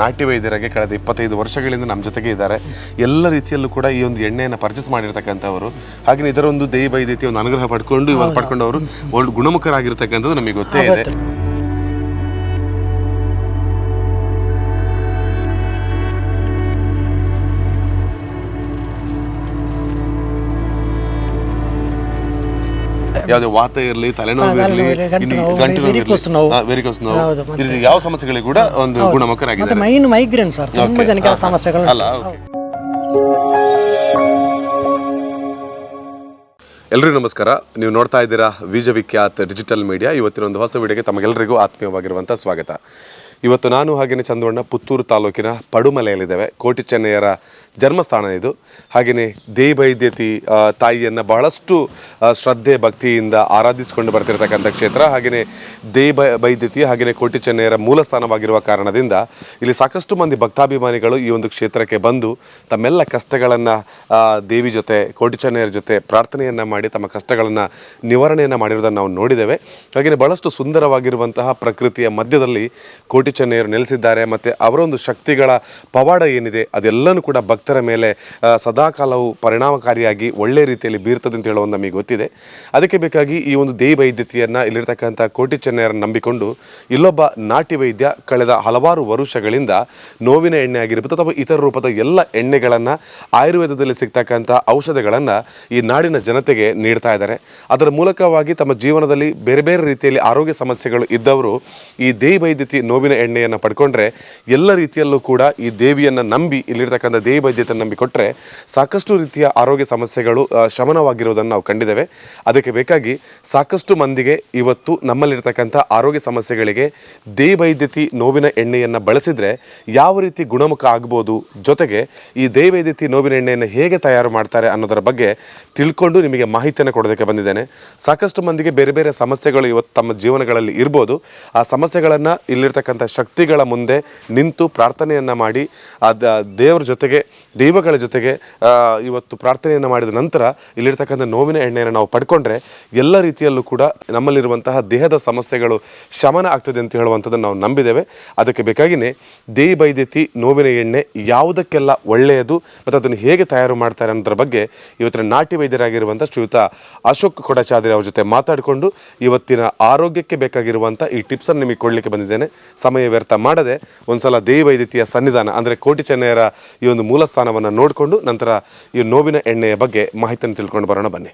ನಾಟಿ ವೈದ್ಯರಾಗಿ ಕಳೆದ 25 ವರ್ಷಗಳಿಂದ ನಮ್ಮ ಜೊತೆಗೆ ಇದ್ದಾರೆ. ಎಲ್ಲ ರೀತಿಯಲ್ಲೂ ಕೂಡ ಈ ಒಂದು ಎಣ್ಣೆಯನ್ನು ಪರ್ಚೇಸ್ ಮಾಡಿರ್ತಕ್ಕಂಥವರು, ಹಾಗೆ ಇದರ ಒಂದು ದೇವಿ ವೈದ್ಯತೆ ಒಂದು ಅನುಗ್ರಹ ಪಡ್ಕೊಂಡು ಇವಾಗ ಪಡ್ಕೊಂಡವರು ಒಳ್ಳೆ ಗುಣಮುಖರಾಗಿರ್ತಕ್ಕಂಥದ್ದು ನಮಗೆ ಗೊತ್ತೇ ಇದೆ. ಯಾವುದೇ ವಾತ ಇರಲಿ, ತಲೆನೋವು ಇರಲಿ, ಗಂಟು ನೋವು, ಯಾವ ಸಮಸ್ಯೆಗಳಿಗೆ ಕೂಡ ಒಂದು ಗುಣಮುಖರಾಗಿದೆ. ಮೈಗ್ರೇನ್ ಸರ್, ತುಂಬಾ ಜನಕ್ಕೆ ಸಮಸ್ಯೆಗಳು ಅಲ್ಲ. ಎಲ್ರಿಗೂ ನಮಸ್ಕಾರ. ನೀವು ನೋಡ್ತಾ ಇದ್ದೀರಾ ವಿಜಯವಿಖ್ಯಾತ್ ಡಿಜಿಟಲ್ ಮೀಡಿಯಾ. ಇವತ್ತಿನ ಒಂದು ಹೊಸ ವಿಡಿಯೋಗೆ ತಮಗೆಲ್ಲರಿಗೂ ಆತ್ಮೀಯವಾಗಿರುವಂಥ ಸ್ವಾಗತ. ಇವತ್ತು ನಾನು ಹಾಗೆಯೇ ಚಂದ್ರಣ್ಣ ಪುತ್ತೂರು ತಾಲೂಕಿನ ಪಡುಮಲೆಯಲ್ಲಿದ್ದೇವೆ. ಕೋಟಿ ಚೆನ್ನಯ್ಯರ ಜನ್ಮಸ್ಥಾನ ಇದು. ಹಾಗೆಯೇ ದೇವಿ ವೈದ್ಯತಿ ತಾಯಿಯನ್ನು ಬಹಳಷ್ಟು ಶ್ರದ್ಧೆ ಭಕ್ತಿಯಿಂದ ಆರಾಧಿಸಿಕೊಂಡು ಬರ್ತಿರ್ತಕ್ಕಂಥ ಕ್ಷೇತ್ರ. ಹಾಗೆಯೇ ದೇವಿ ವೈದ್ಯತಿ ಹಾಗೆಯೇ ಕೋಟಿ ಚೆನ್ನಯ್ಯರ ಮೂಲ ಸ್ಥಾನವಾಗಿರುವ ಕಾರಣದಿಂದ ಇಲ್ಲಿ ಸಾಕಷ್ಟು ಮಂದಿ ಭಕ್ತಾಭಿಮಾನಿಗಳು ಈ ಒಂದು ಕ್ಷೇತ್ರಕ್ಕೆ ಬಂದು ತಮ್ಮೆಲ್ಲ ಕಷ್ಟಗಳನ್ನು ದೇವಿ ಜೊತೆ, ಕೋಟಿ ಚೆನ್ನಯ್ಯರ ಜೊತೆ ಪ್ರಾರ್ಥನೆಯನ್ನು ಮಾಡಿ ತಮ್ಮ ಕಷ್ಟಗಳನ್ನು ನಿವಾರಣೆಯನ್ನು ಮಾಡಿರೋದನ್ನು ನಾವು ನೋಡಿದ್ದೇವೆ. ಹಾಗೆಯೇ ಬಹಳಷ್ಟು ಸುಂದರವಾಗಿರುವಂತಹ ಪ್ರಕೃತಿಯ ಮಧ್ಯದಲ್ಲಿ ಕೋಟಿ ಚೆನ್ನಯ್ಯರು ನೆಲೆಸಿದ್ದಾರೆ. ಮತ್ತು ಅವರ ಒಂದು ಶಕ್ತಿಗಳ ಪವಾಡ ಏನಿದೆ ಅದೆಲ್ಲನೂ ಕೂಡ ಭಕ್ತರ ಮೇಲೆ ಸದಾಕಾಲವು ಪರಿಣಾಮಕಾರಿಯಾಗಿ ಒಳ್ಳೆ ರೀತಿಯಲ್ಲಿ ಬೀರ್ತದೆ ಅಂತ ಹೇಳೋದು ನಮಗೆ ಗೊತ್ತಿದೆ. ಅದಕ್ಕೆ ಬೇಕಾಗಿ ಈ ಒಂದು ದೇವಿ ವೈದ್ಯತೆಯನ್ನು ಇಲ್ಲಿರ್ತಕ್ಕಂಥ ಕೋಟಿ ಚೆನ್ನಯ್ಯರನ್ನು ನಂಬಿಕೊಂಡು ಇಲ್ಲೊಬ್ಬ ನಾಟಿ ವೈದ್ಯ ಕಳೆದ ಹಲವಾರು ವರ್ಷಗಳಿಂದ ನೋವಿನ ಎಣ್ಣೆ ಆಗಿರ್ಬೋದು ಅಥವಾ ಇತರ ರೂಪದ ಎಲ್ಲ ಎಣ್ಣೆಗಳನ್ನು, ಆಯುರ್ವೇದದಲ್ಲಿ ಸಿಗ್ತಕ್ಕಂಥ ಔಷಧಗಳನ್ನು ಈ ನಾಡಿನ ಜನತೆಗೆ ನೀಡ್ತಾ ಇದ್ದಾರೆ. ಅದರ ಮೂಲಕವಾಗಿ ತಮ್ಮ ಜೀವನದಲ್ಲಿ ಬೇರೆ ಬೇರೆ ರೀತಿಯಲ್ಲಿ ಆರೋಗ್ಯ ಸಮಸ್ಯೆಗಳು ಇದ್ದವರು ಈ ದೇವಿ ವೈದ್ಯತಿ ನೋವಿನ ಎಣ್ಣೆಯನ್ನು ಪಡ್ಕೊಂಡ್ರೆ ಎಲ್ಲ ರೀತಿಯಲ್ಲೂ ಕೂಡ ಈ ದೇವಿಯನ್ನು ನಂಬಿ ಇಲ್ಲಿರ್ತಕ್ಕಂಥ ದೇವಿ ವೈದ್ಯತೆಯನ್ನು ನಂಬಿಕೊಟ್ರೆ ಸಾಕಷ್ಟು ರೀತಿಯ ಆರೋಗ್ಯ ಸಮಸ್ಯೆಗಳು ಶಮನವಾಗಿರುವುದನ್ನು ನಾವು ಕಂಡಿದ್ದೇವೆ. ಅದಕ್ಕೆ ಬೇಕಾಗಿ ಸಾಕಷ್ಟು ಮಂದಿಗೆ ಇವತ್ತು ನಮ್ಮಲ್ಲಿರ್ತಕ್ಕಂಥ ಆರೋಗ್ಯ ಸಮಸ್ಯೆಗಳಿಗೆ ದೇವಿ ವೈದ್ಯತಿ ನೋವಿನ ಎಣ್ಣೆಯನ್ನು ಬಳಸಿದರೆ ಯಾವ ರೀತಿ ಗುಣಮುಖ ಆಗ್ಬೋದು, ಜೊತೆಗೆ ಈ ದೇವಿ ವೈದ್ಯತಿ ನೋವಿನ ಎಣ್ಣೆಯನ್ನು ಹೇಗೆ ತಯಾರು ಮಾಡ್ತಾರೆ ಅನ್ನೋದರ ಬಗ್ಗೆ ತಿಳ್ಕೊಂಡು ನಿಮಗೆ ಮಾಹಿತಿಯನ್ನು ಕೊಡೋದಕ್ಕೆ ಬಂದಿದ್ದೇನೆ. ಸಾಕಷ್ಟು ಮಂದಿಗೆ ಬೇರೆ ಬೇರೆ ಸಮಸ್ಯೆಗಳು ಇವತ್ತು ತಮ್ಮ ಜೀವನಗಳಲ್ಲಿ ಇರ್ಬೋದು. ಆ ಸಮಸ್ಯೆಗಳನ್ನು ಇಲ್ಲಿರ್ತಕ್ಕಂಥ ಶಕ್ತಿಗಳ ಮುಂದೆ ನಿಂತು ಪ್ರಾರ್ಥನೆಯನ್ನು ಮಾಡಿ ದೇವರ ಜೊತೆಗೆ, ದೈವಗಳ ಜೊತೆಗೆ ಇವತ್ತು ಪ್ರಾರ್ಥನೆಯನ್ನು ಮಾಡಿದ ನಂತರ ಇಲ್ಲಿರ್ತಕ್ಕಂಥ ನೋವಿನ ಎಣ್ಣೆಯನ್ನು ನಾವು ಪಡ್ಕೊಂಡ್ರೆ ಎಲ್ಲ ರೀತಿಯಲ್ಲೂ ಕೂಡ ನಮ್ಮಲ್ಲಿರುವಂತಹ ದೇಹದ ಸಮಸ್ಯೆಗಳು ಶಮನ ಆಗ್ತದೆ ಅಂತ ಹೇಳುವಂಥದ್ದನ್ನು ನಾವು ನಂಬಿದ್ದೇವೆ. ಅದಕ್ಕೆ ಬೇಕಾಗಿಯೇ ದೇವಿ ವೈದ್ಯತಿ ನೋವಿನ ಎಣ್ಣೆ ಯಾವುದಕ್ಕೆಲ್ಲ ಒಳ್ಳೆಯದು ಮತ್ತು ಅದನ್ನು ಹೇಗೆ ತಯಾರು ಮಾಡ್ತಾರೆ ಅನ್ನೋದ್ರ ಬಗ್ಗೆ ಇವತ್ತಿನ ನಾಟಿ ವೈದ್ಯರಾಗಿರುವಂಥ ಶ್ರೀಯುತ ಅಶೋಕ್ ಕೊಡಚಾದ್ರಿ ಅವ್ರ ಜೊತೆ ಮಾತಾಡಿಕೊಂಡು ಇವತ್ತಿನ ಆರೋಗ್ಯಕ್ಕೆ ಬೇಕಾಗಿರುವಂಥ ಈ ಟಿಪ್ಸನ್ನು ನಿಮಗೆ ಕೊಡಲಿಕ್ಕೆ ಬಂದಿದ್ದೇನೆ. ಸಮಯ ವ್ಯರ್ಥ ಮಾಡದೆ ಒಂದ್ಸಲ ದೇವಿ ವೈದ್ಯತಿಯ ಸನ್ನಿಧಾನ ಅಂದರೆ ಕೋಟಿ ಚೆನ್ನಯ್ಯರ ಈ ಒಂದು ಮೂಲ ಸ್ಥಾನವನ್ನು ನೋಡಿಕೊಂಡು ನಂತರ ಈ ನೋವಿನ ಎಣ್ಣೆಯ ಬಗ್ಗೆ ಮಾಹಿತಿಯನ್ನು ತಿಳ್ಕೊಂಡು ಬರೋಣ ಬನ್ನಿ.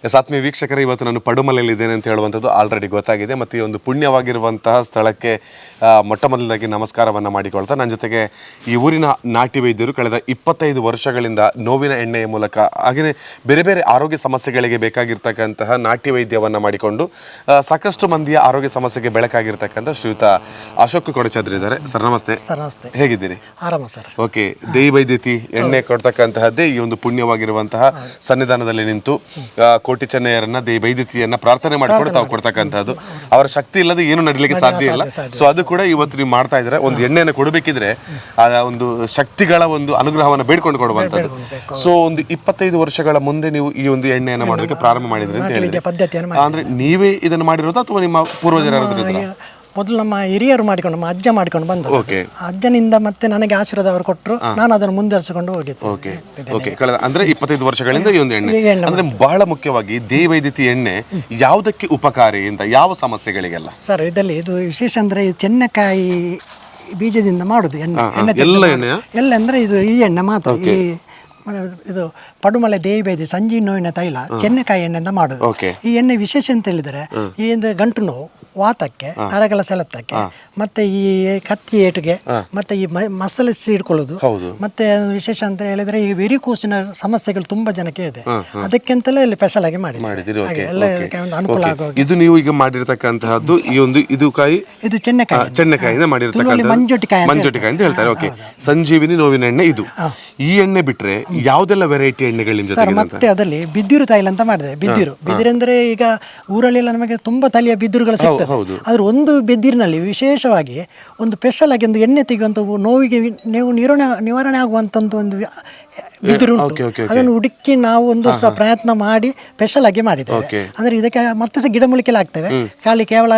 ಆತ್ಮೀಯ ವೀಕ್ಷಕರೇ, ಇವತ್ತು ನಾನು ಪಡುಮಲೆಯಲ್ಲಿದ್ದೇನೆ ಅಂತ ಹೇಳುವಂಥದ್ದು ಆಲ್ರೆಡಿ ಗೊತ್ತಾಗಿದೆ. ಮತ್ತು ಈ ಒಂದು ಪುಣ್ಯವಾಗಿರುವಂತಹ ಸ್ಥಳಕ್ಕೆ ಮೊಟ್ಟ ಮೊದಲದಾಗಿ ನಮಸ್ಕಾರವನ್ನು ಮಾಡಿಕೊಳ್ತಾ, ನನ್ನ ಜೊತೆಗೆ ಈ ಊರಿನ ನಾಟಿ ವೈದ್ಯರು ಕಳೆದ 25 ವರ್ಷಗಳಿಂದ ನೋವಿನ ಎಣ್ಣೆಯ ಮೂಲಕ ಹಾಗೆಯೇ ಬೇರೆ ಬೇರೆ ಆರೋಗ್ಯ ಸಮಸ್ಯೆಗಳಿಗೆ ಬೇಕಾಗಿರ್ತಕ್ಕಂತಹ ನಾಟಿ ವೈದ್ಯವನ್ನು ಮಾಡಿಕೊಂಡು ಸಾಕಷ್ಟು ಮಂದಿಯ ಆರೋಗ್ಯ ಸಮಸ್ಯೆಗೆ ಬೆಳಕಾಗಿರ್ತಕ್ಕಂಥ ಶ್ರೀಯುತ ಅಶೋಕ್ ಕೊಡಚಾದ್ರಿ ಇದ್ದಾರೆ. ಸರ್ ನಮಸ್ತೆ. ಸರ್ ನಮಸ್ತೆ. ಹೇಗಿದ್ದೀರಿ? ಆರಾಮ ಸರ್. ಓಕೆ, ದೇವಿ ವೈದ್ಯತಿ ಎಣ್ಣೆ ಕೊಡ್ತಕ್ಕಂತಹದ್ದೇ ಈ ಒಂದು ಪುಣ್ಯವಾಗಿರುವಂತಹ ಸನ್ನಿಧಾನದಲ್ಲಿ ನಿಂತು ಕೋಟಿ ಚೆನ್ನಯ್ಯರನ್ನ ದೇವಿ ವೈದ್ಯತಿಯನ್ನ ಪ್ರಾರ್ಥನೆ ಮಾಡಿಕೊಂಡು ತಾವು ಕೊಡ್ತಕ್ಕಂಥದ್ದು. ಅವರ ಶಕ್ತಿ ಇಲ್ಲದೆ ಏನು ನಡೀಲಿಕ್ಕೆ ಸಾಧ್ಯ ಇಲ್ಲ. ಸೊ ಅದು ಕೂಡ ಇವತ್ತು ನೀವು ಮಾಡ್ತಾ ಇದ್ರೆ, ಒಂದು ಎಣ್ಣೆಯನ್ನು ಕೊಡಬೇಕಿದ್ರೆ ಆ ಒಂದು ಶಕ್ತಿಗಳ ಒಂದು ಅನುಗ್ರಹವನ್ನು ಬೇಡ್ಕೊಂಡು ಕೊಡುವಂಥದ್ದು. ಸೊ ಒಂದು 25 ವರ್ಷಗಳ ಮುಂದೆ ನೀವು ಈ ಒಂದು ಎಣ್ಣೆಯನ್ನು ಮಾಡೋದಕ್ಕೆ ಪ್ರಾರಂಭ ಮಾಡಿದ್ರಿ ಅಂತ ಹೇಳಿದ್ರೆ, ಪದ್ಧತಿಯನ್ನು ಅಂದ್ರೆ ನೀವೇ ಇದನ್ನು ಮಾಡಿರೋದು ಅಥವಾ ನಿಮ್ಮ ಪೂರ್ವಜರ ಮೊದಲು ನಮ್ಮ ಹಿರಿಯರು ಮಾಡಿಕೊಂಡು, ನಮ್ಮ ಅಜ್ಜ ಮಾಡಿಕೊಂಡು ಬಂದರು. ಓಕೆ, ಅಜ್ಜನಿಂದ ಮತ್ತೆ ನನಗೆ ಆಶೀರ್ವಾದ ಅವರು ಕೊಟ್ಟರು, ನಾನು ಅದನ್ನು ಮುಂದುವರಿಸಿಕೊಂಡು ಹೋಗಿದ್ದೆ. ಓಕೆ ಓಕೆ, ಕಳೆದ ಅಂದ್ರೆ 25 ವರ್ಷಗಳಿಂದ ಈ ಒಂದು ಎಣ್ಣೆ ಅಂದ್ರೆ ಬಹಳ ಮುಖ್ಯವಾಗಿ ದೇವಿ ವೈದ್ಯತಿ ಎಣ್ಣೆ ಯಾವುದಕ್ಕೆ ಉಪಕಾರಿ ಅಂತ, ಯಾವ ಸಮಸ್ಯೆಗಳಿಗೆಲ್ಲ? ಸರ್ ಇದರಲ್ಲಿ ಇದು ವಿಶೇಷ ಅಂದ್ರೆ ಈ ಚೆನ್ನಕಾಯಿ ಬೀಜದಿಂದ ಮಾಡುದು ಎಣ್ಣೆ. ಎಲ್ಲ ಎಣ್ಣೆ ಎಲ್ಲ ಅಂದ್ರೆ ಇದು ಈ ಎಣ್ಣೆ ಮಾತ್ರ. ಈ ಇದು ಪಡುಮಲೆ ದೇವಿ ವೈದ್ಯ ಸಂಜೀವಿ ನೋವಿನ ತೈಲ ಚೆನ್ನಕಾಯಿ ಎಣ್ಣೆಯಿಂದ ಮಾಡುದು. ಈ ಎಣ್ಣೆ ವಿಶೇಷ ಅಂತ ಹೇಳಿದ್ರೆ, ಈ ಗಂಟು ನೋವು, ವಾತಕ್ಕೆ, ನರಗಳ ಸೆಳೆತಕ್ಕೆ, ಮತ್ತೆ ಈ ಕತ್ತಿ ಏಟುಗೆ, ಮತ್ತೆ ಈ ಮಸಲೆ ಸಿಡ್ಕೊಳ್ಳೋದು, ಮತ್ತೆ ವಿಶೇಷ ಅಂತ ಹೇಳಿದ್ರೆ ಈ ವೆರಿಕೋಸಿನ ಸಮಸ್ಯೆಗಳು ತುಂಬಾ ಜನಕ್ಕೆ ಇದೆ. ಅದಕ್ಕೆಂತಲೇ ಇಲ್ಲಿ ಸ್ಪೆಷಲ್ ಆಗಿ ಮಾಡಿದ್ರು. ಅನುಕೂಲ ಆಗುವ ಇದು ನೀವು ಈಗ ಮಾಡಿರ್ತಕ್ಕಂತಹದ್ದು ಈ ಒಂದು ಇದು ಕಾಯಿ, ಇದು ಚೆನ್ನಕಾಯಿಯಿಂದ ಮಾಡಿರ್ತಕ್ಕಂಥ ಮಂಜೋಟಿಕಾಯಿ ಅಂತ ಹೇಳ್ತಾರೆ. ಓಕೆ, ಸಂಜೀವಿನಿ ನೋವಿನ ಎಣ್ಣೆ ಇದು. ಈ ಎಣ್ಣೆ ಬಿಟ್ರೆ ಯಾವ್ದೆಲ್ಲ ವೆರೈಟಿ ಎಣ್ಣೆಗಳಿಂದ? ಮತ್ತೆ ಅದರಲ್ಲಿ ಬಿದಿರು ತೈಲ ಅಂತ ಮಾಡಿದೆ. ಬಿದಿರು ಅಂದ್ರೆ ಈಗ ಊರಲ್ಲೆಲ್ಲ ನಮಗೆ ತುಂಬಾ ತಲೆಯ ಬಿದಿರುಗಳು ಸಿಗ್ತದೆ. ಆದ್ರೆ ಒಂದು ಬಿದಿರಿನಲ್ಲಿ ವಿಶೇಷವಾಗಿ ಒಂದು ಸ್ಪೆಷಲ್ ಆಗಿ ಒಂದು ಎಣ್ಣೆ ತೆಗೆಯುವಂತ, ನೋವಿಗೆ ನಿವಾರಣೆ ಆಗುವಂತ ಒಂದು ಬಿದಿರು ಉಂಟು. ಅದನ್ನು ಹುಡುಕಿ ನಾವು ಒಂದು ಪ್ರಯತ್ನ ಮಾಡಿ ಸ್ಪೆಷಲ್ ಆಗಿ ಮಾಡಿದ್ದೇವೆ. ಅಂದ್ರೆ ಇದಕ್ಕೆ ಮತ್ತೆ ಸಹ ಗಿಡಮೂಲಿಕೆ ಆಗ್ತವೆ. ಕೇವಲ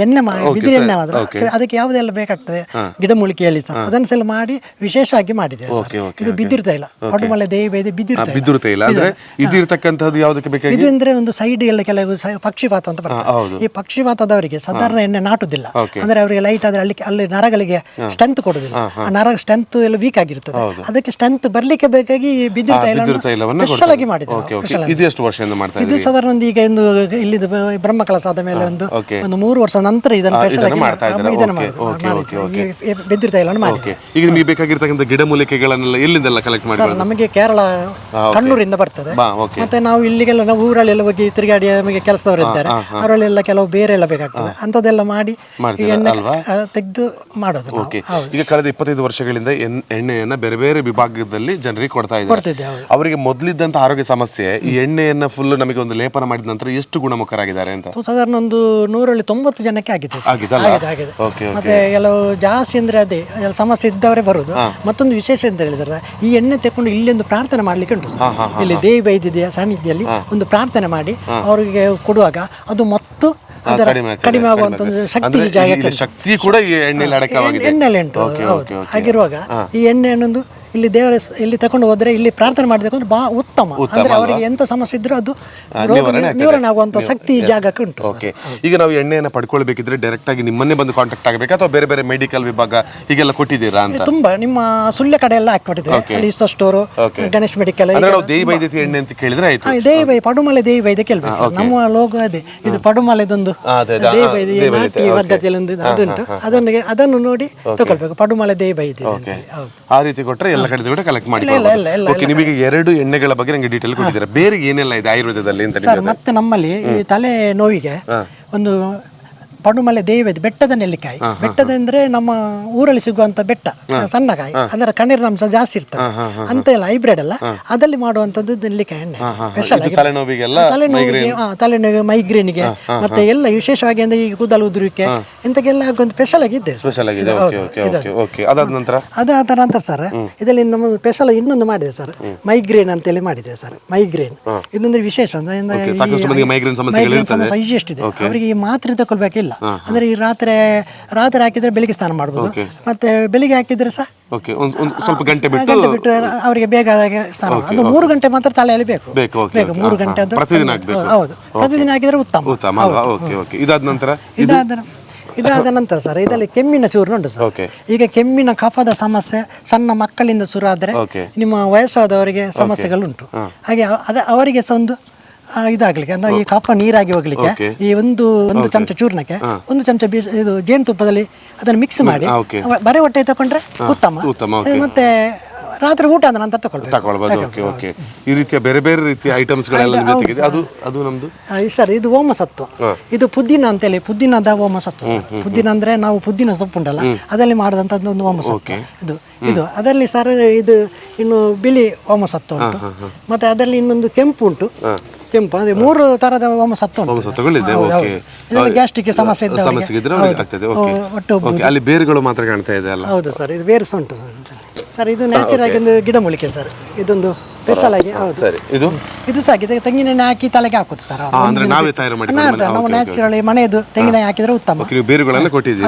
ಎಣ್ಣೆ ಬಿದಿರು ಎಣ್ಣೆ ಮಾತ್ರ, ಅದಕ್ಕೆ ಯಾವುದೆಲ್ಲ ಬೇಕಾಗ್ತದೆ ಗಿಡಮೂಲಿಕೆಯಲ್ಲಿ ಸಹ ಅದನ್ನು ಸಹ ಮಾಡಿ ವಿಶೇಷವಾಗಿ ಮಾಡಿದ್ದೇವೆ. ಇದು ಬಿದಿರು ತೈಲ, ಪಡುಮಲೆ ದೇವಿ ವೈದ್ಯ ಬಿದಿರು ತೈಲ. ಅಂದ್ರೆ ಇದಿರ್ತಕ್ಕಂಥದ್ದು ಯಾವುದಕ್ಕೆ ಬೇಕಾಗಿ? ಇದು ಅಂದ್ರೆ ಒಂದು ಸೈಡ್ ಎಲ್ಲ ಕೆಲವು ಪಕ್ಷಿಪಾತ ಅಂತ ಬರ್ತದೆ. ಈ ಪಕ್ಷಿಪಾತದವರಿಗೆ ಸಾಧಾರಣ ಎಣ್ಣೆ ನಾಟುದಿಲ್ಲ. ಅಂದ್ರೆ ಅವರಿಗೆ ಲೈಟ್ ಆದ್ರೆ ಅಲ್ಲಿ ನರಗಳಿಗೆ ಸ್ಟ್ರೆಂತ್ ಕೊಡುದಿಲ್ಲ. ಆ ನರ ಸ್ಟ್ರೆಂತ್ ಎಲ್ಲ ವೀಕ್ ಆಗಿರ್ತದೆ. ಅದಕ್ಕೆ ಸ್ಟ್ರೆಂತ್ ಬರ್ಲಿಕ್ಕೆ ಬೇಕಾಗಿ ಬಿದಿರು ತೈಲವನ್ನು ಸ್ಪೆಷಲ್ ಆಗಿ ಮಾಡಿದ್ದೇವೆ. ಇದು ಎಷ್ಟು ವರ್ಷದಿಂದ ಮಾಡ್ತಾ ಇದ್ದೀರಿ? ಇದು ಸಾಧಾರಣ ಒಂದು ಈಗ ಇಲ್ಲಿ ಬ್ರಹ್ಮ ಕಲಶ ಆದ ಮೇಲೆ ಒಂದು 3 ವರ್ಷ ನಂತರ ಇದನ್ನು ಸ್ಪೆಷಲ್ ಆಗಿ ಮಾಡ್ತಾ ಇದ್ದಾರೆ. ಬಿದಿರು ತೈಲವನ್ನು ಮಾಡಿ. ಈಗ ನಿಮಗೆ ಬೇಕಾಗಿರ್ತಕ್ಕಂಥ ಗಿಡಮೂಲಿಕೆಗಳನ್ನೆಲ್ಲ ಎಲ್ಲಿಂದೆಲ್ಲ ಕಲೆಕ್ಟ್ ಮಾಡಿ? ನಮಗೆ ಕೇರಳ ಕಣ್ಣೂರಿಂದ ಬರ್ತದೆ. ಮತ್ತೆ ನಾವು ಇಲ್ಲಿಗೆಲ್ಲ ನಾವು ಊರಲ್ಲೆಲ್ಲ ಹೋಗಿ ತಿರುಗಾಡಿ ನಮಗೆ ಕೆಲಸದವರು ಇದ್ದಾರೆ, ಅವರಲ್ಲೆಲ್ಲ ಕೆಲವು ಬೇರೆ ಎಲ್ಲ ಬೇಕಾಗ್ತದೆ, ಅಂತದೆಲ್ಲ ಮಾಡಿ ಎಣ್ಣೆ ತೆಗೆದು ಮಾಡೋದು. ಈಗ ಕಳೆದ 25 ವರ್ಷಗಳಿಂದ ಎಣ್ಣೆಯನ್ನ ಬೇರೆ ಬೇರೆ ವಿಭಾಗದಲ್ಲಿ ಜನರಿಗೆ ಕೊಡ್ತಾ ಇದ್ದಾರೆ. ಅವರಿಗೆ ಮೊದಲಿದ್ದಂತ ಆರೋಗ್ಯ ಸಮಸ್ಯೆ ಈ ಎಣ್ಣೆಯನ್ನ ಫುಲ್ ನಮಗೆ ಒಂದು ಲೇಪನ ಮಾಡಿದ ನಂತರ ಎಷ್ಟು ಗುಣಮುಖರಾಗಿದ್ದಾರೆ ಅಂತ? ಸಾಧಾರಣ ಒಂದು 190 ಜನಕ್ಕೆ ಆಗಿದೆ. ಮತ್ತೆ ಕೆಲವು ಜಾಸ್ತಿ ಅಂದ್ರೆ ಅದೇ ಸಮಸ್ಯೆ ಇದ್ದವರೇ ಬರುದು. ಮತ್ತೊಂದು ವಿಶೇಷ ಅಂತ ಹೇಳಿದ್ರೆ, ಈ ಎಣ್ಣೆ ತೆಕೊಂಡು ಇಲ್ಲಿ ಒಂದು ಪ್ರಾರ್ಥನೆ ಮಾಡ್ಲಿಕ್ಕೆ ಉಂಟು. ಇಲ್ಲಿ ದೇವಿ ವೈದ್ಯ ಸಾನ್ನಿಧ್ಯದಲ್ಲಿ ಒಂದು ಪ್ರಾರ್ಥನೆ ಮಾಡಿ ಅವರಿಗೆ ಕೊಡುವಾಗ ಅದು ಮತ್ತು ಕಡಿಮೆ ಆಗುವಂತ ಶಕ್ತಿ ಕೂಡ ಈ ಎಣ್ಣೆಯಲ್ಲಿ ಉಂಟು. ಹಾಗಿರುವಾಗ ಈ ಎಣ್ಣೆಯನ್ನೊಂದು ಇಲ್ಲಿ ದೇವರ ಇಲ್ಲಿ ತಕೊಂಡು ಹೋದ್ರೆ, ಇಲ್ಲಿ ಪ್ರಾರ್ಥನೆ ಮಾಡಿದ್ರೆ ಬಹಳ ಉತ್ತಮ. ಅಂದ್ರೆ ಅವರಿಗೆ ಎಂತ ಸಮಸ್ಯೆ ಇದ್ರೂ ಅದು ನಿವಾರಣೆ ಆಗುವಂತ ಶಕ್ತಿ ಈ ಜಾಗಕ್ಕೆ ಉಂಟು. ಈಗ ನಾವು ಎಣ್ಣೆಯನ್ನು ಪಡ್ಕೊಳ್ಬೇಕಿದ್ರೆ ಡೈರೆಕ್ಟ್ ಆಗಿ ನಿಮ್ಮನ್ನೇ ಬಂದು ಕಾಂಟ್ಯಾಕ್ಟ್ ಆಗಬೇಕಾ ಅಥವಾ ಬೇರೆ ಬೇರೆ ಮೆಡಿಕಲ್ ವಿಭಾಗ ಹೀಗೆಲ್ಲ ಕೊಟ್ಟಿದ್ದೀರಾ ಅಂತ? ತುಂಬಾ ನಿಮ್ಮ ಸುಳ್ಯ ಕಡೆ ಎಲ್ಲ ಹಾಕಿಬಿಟ್ಟಿದೆ. Store, Ganesh medical. ದೇವಿ ವೈದ್ಯತಿ ಎಣ್ಣೆ ಅಂತ ಕೇಳಿದ್ರೆ ಆಯ್ತು. ದೇವಿ ಪಡುಮಲೆ ದೇವಿ ವೈದ್ಯ ಕೇಳ್ಬೇಕು. ನಮ್ಮ ಲೋಗೋ ಅದೇ, ಇದು ಪಡುಮಲೆದೊಂದು ದೇವಿ ವೈದ್ಯ ಪದ್ಧತಿಯಲ್ಲಿ ಅದುಂಟು. ಅದನ್ನು ನೋಡಿ ತಗೊಳ್ಬೇಕು, ಪಡುಮಲೆ ದೇವಿ ವೈದ್ಯ. ಆ ರೀತಿ ಕೊಟ್ಟರೆ ಎಲ್ಲ ಕಡೆ ಕೂಡ ಕಲೆಕ್ಟ್ ಮಾಡಿ. ನಿಮಗೆ 2 ಎಣ್ಣೆಗಳ ಬಗ್ಗೆ ನಂಗೆ ಡೀಟೇಲ್ ಕೊಟ್ಟಿದ್ದೀರಾ. ಬೇರೆ ಏನೆಲ್ಲ ಇದೆ ಆಯುರ್ವೇದದಲ್ಲಿ ಅಂತ? ಮತ್ತೆ ನಮ್ಮಲ್ಲಿ ತಲೆ ನೋವಿಗೆ ಒಂದು ಪಡುಮಲೆ ದೇವಿ ವೈದ್ಯ ಬೆಟ್ಟದ ನೆಲ್ಲಿಕಾಯಿ. ಬೆಟ್ಟದ ಅಂದ್ರೆ ನಮ್ಮ ಊರಲ್ಲಿ ಸಿಗುವಂತ ಬೆಟ್ಟ, ಸಣ್ಣ ಕಾಯಿ, ಅಂದ್ರೆ ಕಣ್ಣೀರಿನ ಅಂಶ ಜಾಸ್ತಿ ಇರ್ತದೆ ಅಂತ ಎಲ್ಲ ಹೈಬ್ರಿಡ್ ಅಲ್ಲ, ಅದಲ್ಲಿ ಮಾಡುವಂತದ್ದು ನೆಲ್ಲಿಕಾಯಿ ಎಣ್ಣೆ. ತಲೆನೋವಿಗೆ, ಮೈಗ್ರೇನ್ಗೆ, ಮತ್ತೆ ಎಲ್ಲ ವಿಶೇಷವಾಗಿ ಅಂದ್ರೆ ಈ ಕೂದಲು ಉದುರುವಿಕೆ ಇಂತಕ್ಕೆಲ್ಲ ಒಂದು ಸ್ಪೆಷಲ್ ಆಗಿದೆ. ಅದಾದ ನಂತರ ಸರ್ ಇದರಲ್ಲಿ ನಮ್ಮ ಸ್ಪೆಷಲ್ ಇನ್ನೊಂದು ಮಾಡಿದೆ ಸರ್, ಮೈಗ್ರೇನ್ ಅಂತೇಳಿ ಮಾಡಿದೆ ಸರ್. ಮೈಗ್ರೇನ್ ಇದೊಂದು ವಿಶೇಷ ಸಮಸ್ಯೆ ಎಷ್ಟಿದೆ ಅವರಿಗೆ ಈ ಮಾತ್ರೆ ತಗೊಳ್ಬೇಕಿಲ್ಲ. ಅಂದ್ರೆ ಈ ರಾತ್ರಿ ಹಾಕಿದ್ರೆ ಬೆಳಿಗ್ಗೆ ಸ್ನಾನ ಮಾಡಬಹುದು, ಮತ್ತೆ ಬೆಳಿಗ್ಗೆ ಹಾಕಿದ್ರೆ ಸಹ ಸ್ವಲ್ಪ ಗಂಟೆ ಬಿಟ್ಟು ಅವರಿಗೆ ಬೇಗ ಸ್ನಾನ. ಅದು 3 ಗಂಟೆ ಮಾತ್ರ ತಲೆಯಲ್ಲಿ ಬೇಕು 3 ಗಂಟೆ. ಹೌದು, ಪ್ರತಿದಿನ ಹಾಕಿದ್ರೆ ಉತ್ತಮ. ಇದಾದ ನಂತರ ಸರ್ ಇದರಲ್ಲಿ ಕೆಮ್ಮಿನ ಚೂರು ಉಂಟು ಸರ್. ಈಗ ಕೆಮ್ಮಿನ ಕಫದ ಸಮಸ್ಯೆ ಸಣ್ಣ ಮಕ್ಕಳಿಂದ ಶುರು ಆದ್ರೆ ನಿಮ್ಮ ವಯಸ್ಸಾದವರಿಗೆ ಸಮಸ್ಯೆಗಳುಂಟು. ಹಾಗೆ ಅವರಿಗೆ ಸಹ ಒಂದು ಇದಾಗ್ಲಿಕ್ಕೆ ಅಂದ್ರೆ ಈ ಕಫ ನೀರಾಗಿ ಹೋಗ್ಲಿಕ್ಕೆ ಈ ಒಂದು ಚಮಚ ಚೂರ್ಣಕ್ಕೆ ಒಂದು ಚಮಚ ಇದು ಜೇನುತುಪ್ಪದಲ್ಲಿ ಅದನ್ನು ಮಿಕ್ಸ್ ಮಾಡಿ ಬರೆ ಹೊಟ್ಟೆ ತಗೊಂಡ್ರೆ ಉತ್ತಮ. ಮತ್ತೆ ರಾತ್ರಿ ಊಟ ಆದ ನಂತರ ತಗೊಳ್ಬೋದು. Okay okay. ಈ ರೀತಿಯ ಬೇರೆ ಬೇರೆ ರೀತಿಯ ಐಟಮ್ಸ್ಗಳೆಲ್ಲ ನಿಮಗೆ ತೆಗೆದು ಅದು ನಮ್ದು ಸರ್ ಇದು ಓಮಸತ್ವ, ಇದು ಪುದೀನ ಅಂತೇಳಿ ಪುದೀನದ ಓಮಸತ್ವ. ಪುದೀನ ಅಂದ್ರೆ ನಾವು ಪುದೀನ ಸೊಪ್ಪು ಉಂಟಲ್ಲ ಅದರಲ್ಲಿ ಮಾಡಿದಂಥದ್ದು ಒಂದು ಓಮಸತ್ವ ಇದು ಅದರಲ್ಲಿ ಸರ್ ಇದು ಇನ್ನು ಬಿಳಿ ಓಮಸತ್ವ ಉಂಟು, ಮತ್ತೆ ಅದರಲ್ಲಿ ಇನ್ನೊಂದು ಕೆಂಪು ಉಂಟು. ಕೆಂಪು ಅದೇ 3 ತರದ ಓಮಸತ್ವ ಉಂಟು. ಗ್ಯಾಸ್ಟ್ರಿಕ್ ಸಮಸ್ಯೆ ಒಟ್ಟು ಅಲ್ಲಿ ಬೇರುಗಳು ಮಾತ್ರ ಕಾಣ್ತಾ ಇದೆ ಅಲ್ಲ? ಹೌದು ಸರ್, ಇದು ಬೇರು ಸಹ ಉಂಟು ಸರ್. ಇದು ನ್ಯಾಚುರಲ್ ಆಗಿ ಒಂದು ಗಿಡಮೂಲಿಕೆ ಸರ್, ಇದೊಂದು ಸ್ಪೆಷಲ್ ಆಗಿ. ಸರಿ, ಇದು ಸಾಕಿದೆ ತೆಂಗಿನೆಣ್ಣೆ ಹಾಕಿ ತಲೆಗೆ ಹಾಕುದು ಸರ್. ಅಂದ್ರೆ ನಾವೇ ತಯಾರು ಮಾಡಿ ನಾವು ನ್ಯಾಚುರಲ್ ಮನೆಯದು ತೆಂಗಿನ ಹಾಕಿದ್ರೆ ಉತ್ತಮ. ಬೇರುಗಳನ್ನು ಕೊಟ್ಟಿದ್ದೀರಿ?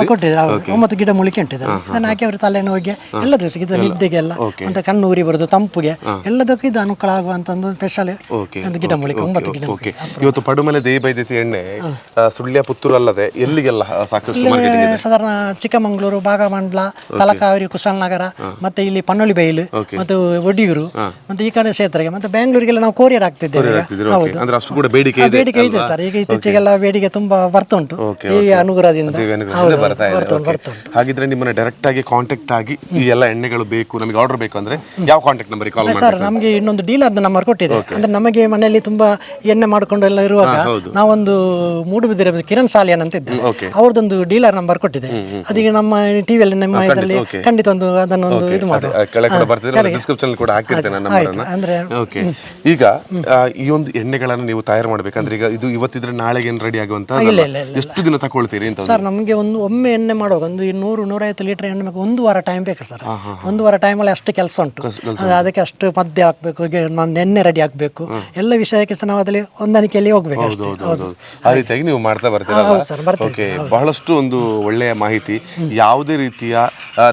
9 ಗಿಡಮೂಲಿಕೆ ಉಂಟಿದೆ, ಅದನ್ನು ಹಾಕಿ ಅವರು ತಲೆನೋವಿಗೆ ಎಲ್ಲ ದಿವಸ ಇದು ನಿದ್ದೆಗೆಲ್ಲ ಮತ್ತೆ ಕಣ್ಣು ಉರಿ ಬರುದು ತಂಪುಗೆ ಎಲ್ಲದಕ್ಕೂ ಇದು ಅನುಕೂಲ ಆಗುವಂತ ಒಂದು ಸ್ಪೆಷಲ್ ಒಂದು ಗಿಡಮೂಲಿಕೆ. 9 ಗಿಡಮೂಲಿಕೆ. ಇವತ್ತು ಪಡುಮಲೆ ದೇವಿ ಬೈದ್ಯತಿ ಎಣ್ಣೆ ಸುಳ್ಯ ಪುತ್ತೂರು ಅಲ್ಲದೆ ಎಲ್ಲಿಗೆಲ್ಲ ಸಾಕಷ್ಟು ಸಾಧಾರಣ ಚಿಕ್ಕಮಂಗ್ಳೂರು, ಭಾಗಮಂಡಲ, ತಲಕಾವೇರಿ, ಕುಶಾಲನಗರ, ಮತ್ತೆ ಇಲ್ಲಿ ಪನ್ನೊಳಿ ಬೈಲು, ಮತ್ತೆ ಒಡಿಯೂರು, ಮತ್ತೆ ಈ ಕಡೆ ಕ್ಷೇತ್ರಕ್ಕೆ, ಮತ್ತೆ ಬೆಂಗಳೂರಿಗೆಲ್ಲ ನಾವು ಕೊರಿಯರ್ ಆಗ್ತಿದ್ದೇವೆ. ಬೇಡಿಕೆ ಇದೆ ಸರ್. ಈಗ ಇತ್ತೀಚೆಗೆಲ್ಲ ಬೇಡಿಕೆ ತುಂಬಾ ಬರ್ತಾ ಉಂಟು ಈ ಅನುಗ್ರಹದಿಂದ. ಹಾಗಿದ್ರೆ ನಿಮ್ಮನ್ನ ಡೈರೆಕ್ಟ್ ಆಗಿ ಕಾಂಟ್ಯಾಕ್ಟ್ ಆಗಿ ಈ ಎಲ್ಲ ಎಣ್ಣೆಗಳು ಬೇಕು, ನಮಗೆ ಆರ್ಡರ್ ಬೇಕು ಅಂದ್ರೆ ಯಾವ ಕಾಂಟ್ಯಾಕ್ಟ್ ನಂಬರ್ ಕಾಲ್ ಮಾಡಿ? ಸರ್ ನಮಗೆ ಇನ್ನೊಂದು ಡೀಲರ್ ನಂಬರ್ ಕೊಟ್ಟಿದೆ. ಅಂದ್ರೆ ನಮಗೆ ಮನೆಯಲ್ಲಿ ತುಂಬಾ ಎಣ್ಣೆ ಮಾಡ್ಕೊಂಡು ಎಲ್ಲ ಇರುವಾಗ ನಾವೊಂದು ಮೂಡುಬಿದಿರೆ ಕಿರಣ್ ಸಾಲಿಯನ್ ಅಂತ ಇದ್ದೆ, ಅವ್ರದ್ದೊಂದು ಡೀಲರ್ ನಂಬರ್ ಕೊಟ್ಟಿದೆ. ಅದೀಗ ನಮ್ಮ ಟಿವಿಯಲ್ಲಿ ನಮ್ಮ ಇದರಲ್ಲಿ ಖಂಡಿತ ಒಂದು ಅದನ್ನೊಂದು ಇದು ಮಾಡಿ ಡಿಸ್ಕ್ರಿಪ್ಷನ್ ಕೂಡ ಹಾಕಿರ್ತೇನೆ ನಂಬರನ್ನ. ಓಕೆ. ಈಗ ಈ ಒಂದು ಎಣ್ಣೆಗಳನ್ನು ನೀವು ತಯಾರು ಮಾಡ್ಬೇಕಂದ್ರೆ ಈಗ ಇದು ಇವತ್ತಿದ್ರೆ ನಾಳೆಗೆ ರೆಡಿ ಆಗುವಂತ ಎಷ್ಟು ದಿನ ತಗೊಳ್ತೀರಿ ಅಂತ? ಸರ್ ನಮಗೆ ಒಮ್ಮೆ ಎಣ್ಣೆ ಮಾಡುವಾಗ ಒಂದು 100-150 ಲೀಟರ್ ಎಣ್ಣೆ ಬೇಕು. 1 ವಾರ ಟೈಮ್ ಬೇಕು ಸರ್. 1 ವಾರ ಟೈಮಲ್ಲಿ ಅಷ್ಟು ಕೆಲಸ ಉಂಟು. ಅದಕ್ಕೆ ಅಷ್ಟು ಮದ್ಯ ಹಾಕ್ಬೇಕು, ಎಣ್ಣೆ ರೆಡಿ ಹಾಕ್ಬೇಕು, ಎಲ್ಲ ವಿಷಯಕ್ಕೆ ಸಹ ನಾವು ಅದರಲ್ಲಿ ಹೊಂದಾಣಿಕೆಯಲ್ಲಿ ಹೋಗ್ಬೇಕು. ಆ ರೀತಿಯಾಗಿ ನೀವು ಮಾಡ್ತಾ ಬರ್ತೀರಲ್ಲ? ಓಕೆ. ಬಹಳಷ್ಟು ಒಂದು ಒಳ್ಳೆಯ ಮಾಹಿತಿ. ಯಾವುದೇ ರೀತಿಯ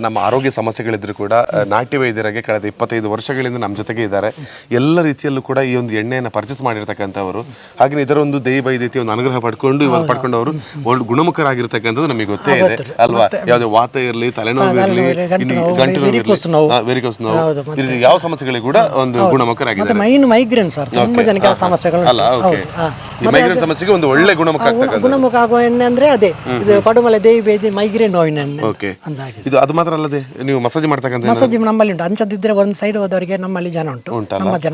ನಮ್ಮ ಆರೋಗ್ಯ ಸಮಸ್ಯೆಗಳಿದ್ರು ಕೂಡ ನಾಟಿ ವೈದ್ಯರಾಗೆ ಕಳೆದ 25 ವರ್ಷಗಳಿಂದ ನಮ್ಮ ಜೊತೆಗೆ ಇದ್ದಾರೆ. ಎಲ್ಲ ರೀತಿಯಲ್ಲೂ ಕೂಡ ಈ ಒಂದು ಎಣ್ಣೆಯನ್ನು ಪರ್ಚೇಸ್ ಮಾಡಿರ್ತಕ್ಕಂಥವರು. ಹಾಗೆ ಇದರ ಒಂದು ದೇವಿ ಬೈದ್ಯತಿ ಒಂದು ಅನುಗ್ರಹ ಪಡ್ಕೊಂಡು ಅವರು ಒಳ್ಳೆ ಗುಣಮುಖರಾಗಿರ್ತಕ್ಕಂಥದ್ದು ನಮಗೆ ಗೊತ್ತೇ ಇದೆ ಅಲ್ವಾ? ಯಾವುದೇ ವಾತ ಇರಲಿ, ತಲೆನೋವು ಇರಲಿ, ಗಂಟು ನೋವು, ವೆರಿಕೋಸ್ ನೋವು, ಯಾವ ಸಮಸ್ಯೆಗಳಿಗೆ ಕೂಡ ಒಂದು ಗುಣಮುಖರಾಗಿದ್ದಾರೆ. ಮೈಗ್ರೇನ್ ಸರ್ ತುಂಬಾ ಜನಕ್ಕೆ ಸಮಸ್ಯೆಗಳು ಅಲ್ಲ? ಓಕೆ. ಈ ಮೈಗ್ರೇನ್ ಸಮಸ್ಯೆಗೆ ಒಂದು ಒಳ್ಳೆ ಗುಣಮುಖ ಗುಣಮುಖ ಆಗುವ ಎಣ್ಣೆ ಅಂದ್ರೆ ಅದೇ ಇದು ಪಡುಮಲೆ ದೇವಿ ಬೈದ್ಯ ಮೈಗ್ರೇನ್ ನೋವಿನ ಎಣ್ಣೆ. ಓಕೆ. ಇದು ಅದು ಮಾತ್ರ ಅಲ್ಲದೆ ನೀವು ಮಸಾಜ್ ಮಾಡ್ತಕ್ಕಂಥ ಮಸಾಜ್ ನಮ್ಮಲ್ಲಿ ಉಂಟು. ಅಂಚದಿದ್ರೆ ಒಂದು ಸೈಡ್ ಹೋದವರಿಗೆ ನಮ್ಮಲ್ಲಿ ಜನ ಉಂಟು. ನಮ್ಮ ಜನ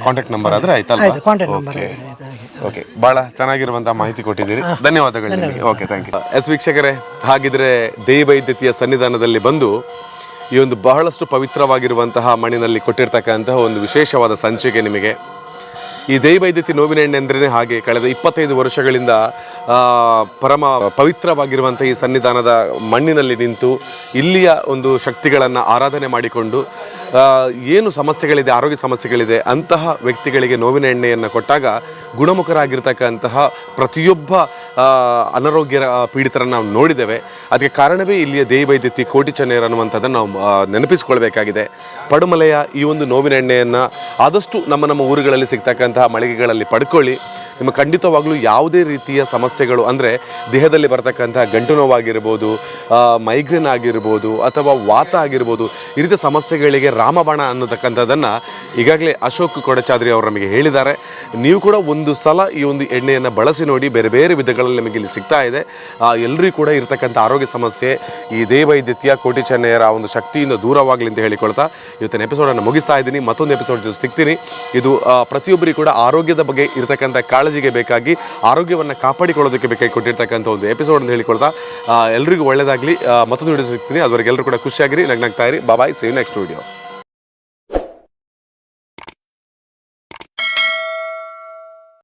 ಕಾಂಟ್ಯಾಕ್ಟ್ ನಂಬರ್ ಆದ್ರೆ ಆಯ್ತಲ್ಲ? Contact number. ಓಕೆ. ಬಹಳ ಚೆನ್ನಾಗಿರುವಂತಹ ಮಾಹಿತಿ ಕೊಟ್ಟಿದ್ದೀರಿ, ಧನ್ಯವಾದಗಳು ನಿಮಗೆ. Okay, thank you. ವೀಕ್ಷಕರೇ, ಹಾಗಿದ್ರೆ ದೇವಿ ಬೈದ್ಯತಿಯ ಸನ್ನಿಧಾನದಲ್ಲಿ ಬಂದು ಈ ಒಂದು ಬಹಳಷ್ಟು ಪವಿತ್ರವಾಗಿರುವಂತಹ ಮಣ್ಣಿನಲ್ಲಿ ಕೊಟ್ಟಿರ್ತಕ್ಕಂತಹ ಒಂದು ವಿಶೇಷವಾದ ಸಂಚಿಕೆ ನಿಮಗೆ. ಈ ದೇವಿ ಬೈದ್ಯತಿ ನೋವಿನ ಎಣ್ಣೆ ಅಂದ್ರೆ ಹಾಗೆ ಕಳೆದ 25 ವರ್ಷಗಳಿಂದ ಪರಮ ಪವಿತ್ರವಾಗಿರುವಂಥ ಈ ಸನ್ನಿಧಾನದ ಮಣ್ಣಿನಲ್ಲಿ ನಿಂತು ಇಲ್ಲಿಯ ಒಂದು ಶಕ್ತಿಗಳನ್ನು ಆರಾಧನೆ ಮಾಡಿಕೊಂಡು ಏನು ಸಮಸ್ಯೆಗಳಿದೆ, ಆರೋಗ್ಯ ಸಮಸ್ಯೆಗಳಿದೆ ಅಂತಹ ವ್ಯಕ್ತಿಗಳಿಗೆ ನೋವಿನ ಎಣ್ಣೆಯನ್ನು ಕೊಟ್ಟಾಗ ಗುಣಮುಖರಾಗಿರ್ತಕ್ಕಂತಹ ಪ್ರತಿಯೊಬ್ಬ ಅನಾರೋಗ್ಯ ಪೀಡಿತರನ್ನು ನಾವು ನೋಡಿದ್ದೇವೆ. ಅದಕ್ಕೆ ಕಾರಣವೇ ಇಲ್ಲಿಯ ದೇವಿ ಬೈದ್ಯತಿ ಕೋಟಿ ಚೆನ್ನೈಯರ್ ಅನ್ನುವಂಥದ್ದನ್ನು ನಾವು ನೆನಪಿಸ್ಕೊಳ್ಬೇಕಾಗಿದೆ. ಪಡುಮಲೆಯ ಈ ಒಂದು ನೋವಿನ ಎಣ್ಣೆಯನ್ನು ಆದಷ್ಟು ನಮ್ಮ ಊರುಗಳಲ್ಲಿ ಸಿಗ್ತಕ್ಕಂತಹ ಮಳಿಗೆಗಳಲ್ಲಿ ಪಡ್ಕೊಳ್ಳಿ. ನಿಮಗೆ ಖಂಡಿತವಾಗ್ಲೂ ಯಾವುದೇ ರೀತಿಯ ಸಮಸ್ಯೆಗಳು ಅಂದರೆ ದೇಹದಲ್ಲಿ ಬರ್ತಕ್ಕಂತಹ ಗಂಟು ನೋವಾಗಿರ್ಬೋದು, ಮೈಗ್ರೇನ್ ಆಗಿರ್ಬೋದು, ಅಥವಾ ವಾತ ಆಗಿರ್ಬೋದು, ಈ ರೀತಿಯ ಸಮಸ್ಯೆಗಳಿಗೆ ರಾಮಬಾಣ ಅನ್ನತಕ್ಕಂಥದ್ದನ್ನು ಈಗಾಗಲೇ ಅಶೋಕ್ ಕೊಡಚಾದ್ರಿ ಅವರು ನಮಗೆ ಹೇಳಿದ್ದಾರೆ. ನೀವು ಕೂಡ ಒಂದು ಸಲ ಈ ಒಂದು ಎಣ್ಣೆಯನ್ನು ಬಳಸಿ ನೋಡಿ. ಬೇರೆ ಬೇರೆ ವಿಧಗಳಲ್ಲಿ ನಮಗೆ ಇಲ್ಲಿ ಸಿಗ್ತಾ ಇದೆ. ಎಲ್ಲರಿಗೂ ಕೂಡ ಇರತಕ್ಕಂಥ ಆರೋಗ್ಯ ಸಮಸ್ಯೆ ಈ ದೇವಿ ಬೈದ್ಯತಿಯ ಕೋಟಿ ಚೆನ್ನೈಯರ ಒಂದು ಶಕ್ತಿಯಿಂದ ದೂರವಾಗಲಿ ಅಂತ ಹೇಳಿಕೊಳ್ತಾ ಇವತ್ತಿನ ಎಪಿಸೋಡನ್ನು ಮುಗಿಸ್ತಾ ಇದ್ದೀನಿ. ಮತ್ತೊಂದು ಎಪಿಸೋಡ್ ಸಿಗ್ತೀನಿ. ಇದು ಪ್ರತಿಯೊಬ್ಬರಿಗೂ ಕೂಡ ಆರೋಗ್ಯದ ಬಗ್ಗೆ ಇರತಕ್ಕಂಥ ಕಾಳಜಿಗೆ ಬೇಕಾಗಿ, ಆರೋಗ್ಯವನ್ನು ಕಾಪಾಡಿಕೊಳ್ಳೋದಕ್ಕೆ ಬೇಕಾಗಿ ಕೊಟ್ಟಿರ್ತಕ್ಕಂಥ ಒಂದು ಎಪಿಸೋಡ್ ಅಂತ ಹೇಳಿಕೊಳ್ತಾ ಎಲ್ರಿಗೂ ಒಳ್ಳೆಯದಾಗಲಿ. ಮತ್ತೊಂದು ವಿಡಿಯೋ ಸಿಗ್ತೀನಿ. ಅದುವರೆಗೆ ಎಲ್ಲರೂ ಕೂಡ ಖುಷಿಯಾಗಿರಿ, ನಗ್ನಾಗ್ತಾ ಇರಿ. ಬಾಯ್, ಸಿ ಯು ನೆಕ್ಸ್ಟ್ ವಿಡಿಯೋ.